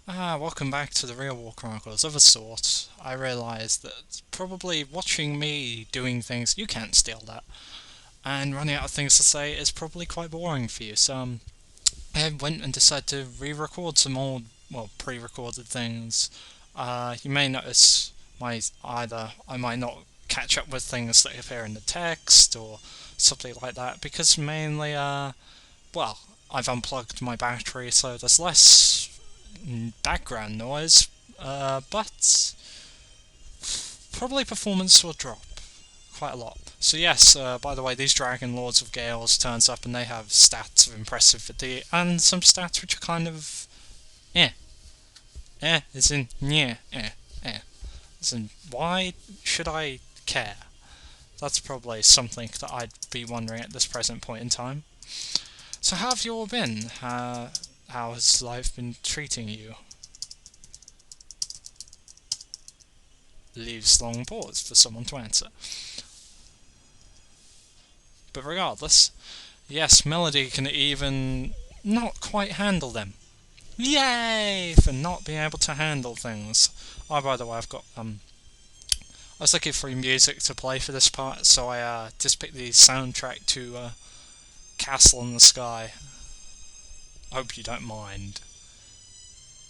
Welcome back to the real War Chronicles. Of a sort, I realised that probably watching me doing things, you can't steal that, and running out of things to say is probably quite boring for you. So I went and decided to re-record some old, well, pre-recorded things. You may notice either I might not catch up with things that appear in the text or something like that because mainly, well, I've unplugged my battery, so there's less background noise, but probably performance will drop quite a lot. So yes, by the way, these Dragon Lords of Gales turns up and they have stats of impressivity and some stats which are kind of eh, as in yeah, as in why should I care? That's probably something that I'd be wondering at this present point in time. So how have you all been? How has life been treating you? Leaves long pause for someone to answer. But regardless, yes, Melody can even not quite handle them. Yay! For not being able to handle things. Oh, by the way, I was looking for music to play for this part, so I just picked the soundtrack to Castle in the Sky. I hope you don't mind.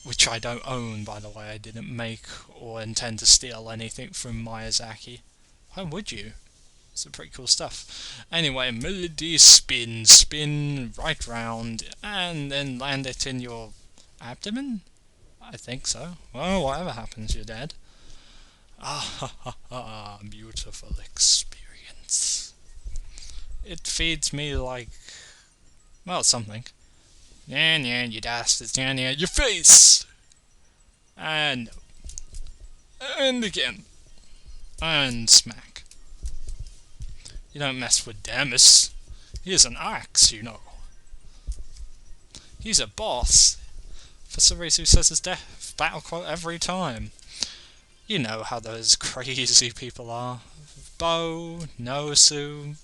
Which I don't own, by the way. I didn't make or intend to steal anything from Miyazaki. Why would you? It's pretty cool stuff. Anyway, Melody spin right round, and then land it in your abdomen? I think so. Well, whatever happens, you're dead. Ah ha ha ha, beautiful experience. It feeds me like, well, something. Yeah, you dastards, yeah, your face! And again. And smack. You don't mess with Damus. He is an axe, you know. He's a boss. For some reason, he says his death battle quote every time. You know how those crazy people are. Bo, Nosu,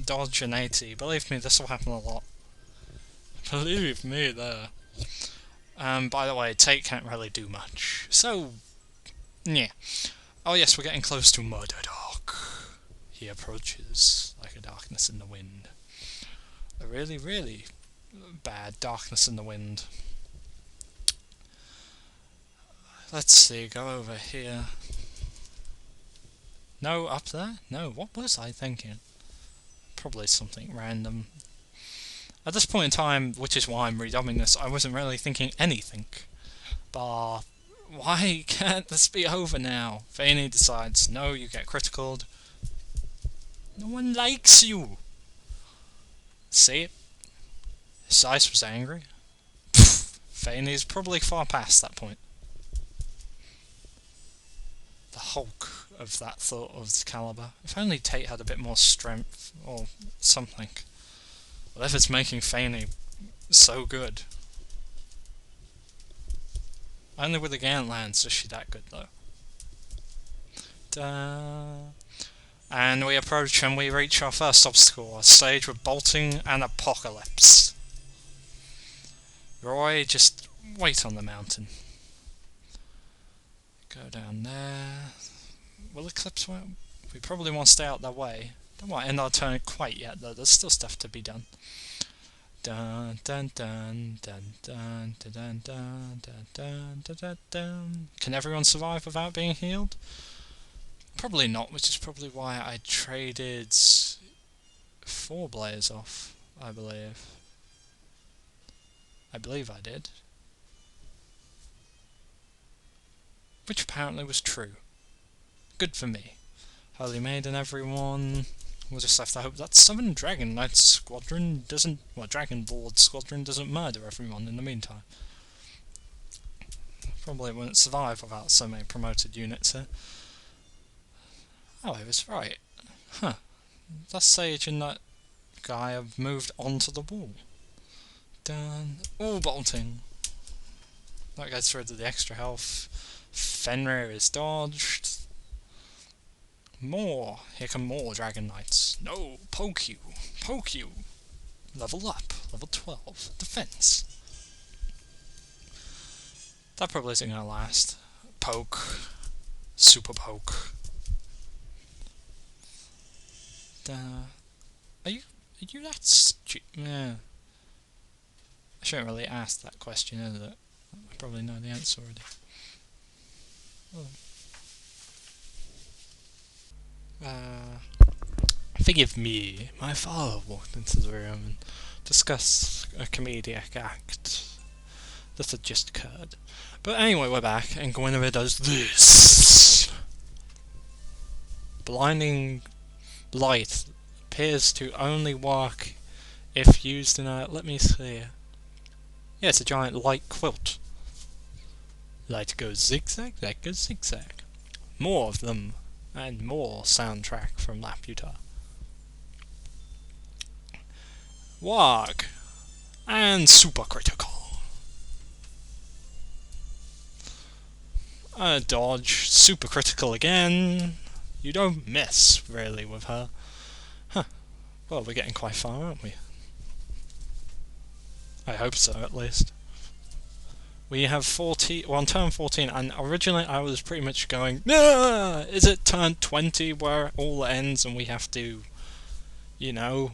Dodge, and 80. Believe me, this will happen a lot. Believe me there. By the way, Tate can't really do much. So, yeah. Oh yes, we're getting close to Murder Dark. He approaches like a darkness in the wind. A really, really bad darkness in the wind. Let's see, go over here. No, up there? No, what was I thinking? Probably something random. At this point in time, which is why I'm redubbing this, I wasn't really thinking anything. But why can't this be over now? Faney decides, no, you get criticaled. No one likes you. See? Sice was angry. Faney's probably far past that point. The hulk of that thought of the caliber. If only Tate had a bit more strength, or something. Whatever's making Faney so good. Only with the Gant Lance is she that good, though. And we approach and we reach our first obstacle, a stage with bolting and apocalypse. Roy, just wait on the mountain. Go down there. Will Eclipse work? We probably want to stay out that way. Don't want to end our turn quite yet, though. There's still stuff to be done. Dun dun dun dun dun dun dun dun dun dun dun dun. Can everyone survive without being healed? Probably not, which is probably why I traded 4 Blaze off, I believe. I believe I did. Which apparently was true. Good for me. Holy Maiden, everyone. We'll just have to hope that Southern Dragon Knight Squadron doesn't... well, Dragon Lord Squadron doesn't murder everyone in the meantime. Probably wouldn't survive without so many promoted units here. Oh, I was right. Huh. That Sage and that guy have moved onto the wall. Done. All bolting. That gets rid of the extra health. Fenrir is dodged. More! Here come more Dragon Knights. No! Poke you! Poke you! Level up. Level 12. Defense. That probably isn't gonna last. Poke. Super poke. Are you that stupid? Yeah. I shouldn't really ask that question, is it? I probably know the answer already. Forgive me. My father walked into the room and discussed a comedic act that had just occurred. But anyway, we're back, and Guinevere does this. Blinding light appears to only work if used in a... let me see. Yeah, it's a giant light quilt. Light goes zigzag, light goes zigzag. More of them, and more soundtrack from Laputa. Warg, and super critical. Dodge, super critical again. You don't miss, really, with her. Huh. Well, we're getting quite far, aren't we? I hope so, at least. We have 14, well, on turn 14, and originally I was pretty much going, nah, is it turn 20 where it all ends and we have to, you know,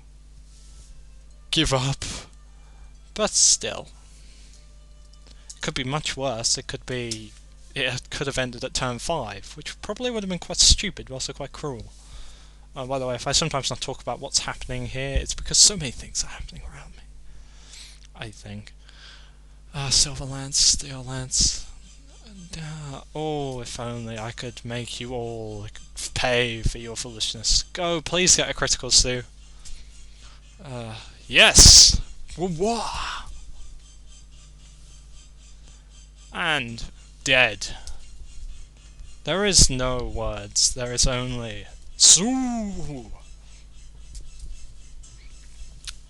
give up? But still. It could be much worse. It could have ended at turn 5, which probably would have been quite stupid, but also quite cruel. By the way, if I sometimes not talk about what's happening here, it's because so many things are happening around me. I think. Silver Lance, Steel Lance. And, oh, if only I could make you all pay for your foolishness. Go, please get a critical, Stu. Yes! Wah! And dead. There is no words, there is only Sue!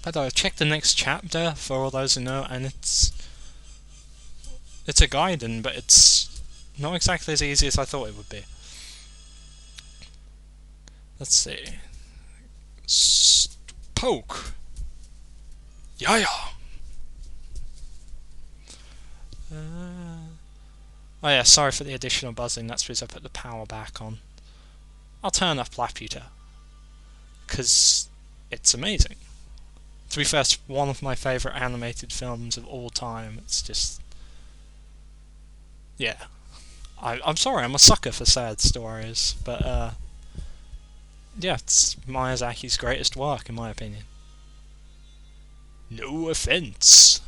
By the way, I've checked the next chapter for all those who know, and it's a Gaiden, but it's not exactly as easy as I thought it would be. Let's see. Poke! Yeah. Oh yeah, sorry for the additional buzzing, that's because I put the power back on. I'll turn up Laputa, because it's amazing. To be fair, it's one of my favourite animated films of all time. It's just... yeah. I'm sorry, I'm a sucker for sad stories, but yeah, it's Miyazaki's greatest work in my opinion. No offence.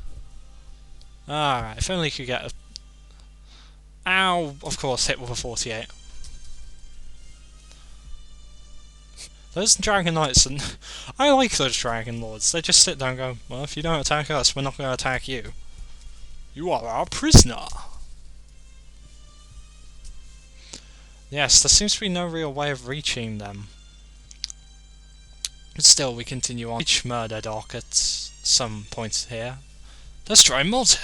Alright, if only you could get a... ow! Of course, hit with a 48. Those Dragon Knights, and I like those Dragon Lords. They just sit there and go, well, if you don't attack us, we're not going to attack you. You are our prisoner. Yes, there seems to be no real way of reaching them. But still, we continue on. Each murder dock at some points here. Let's try multi.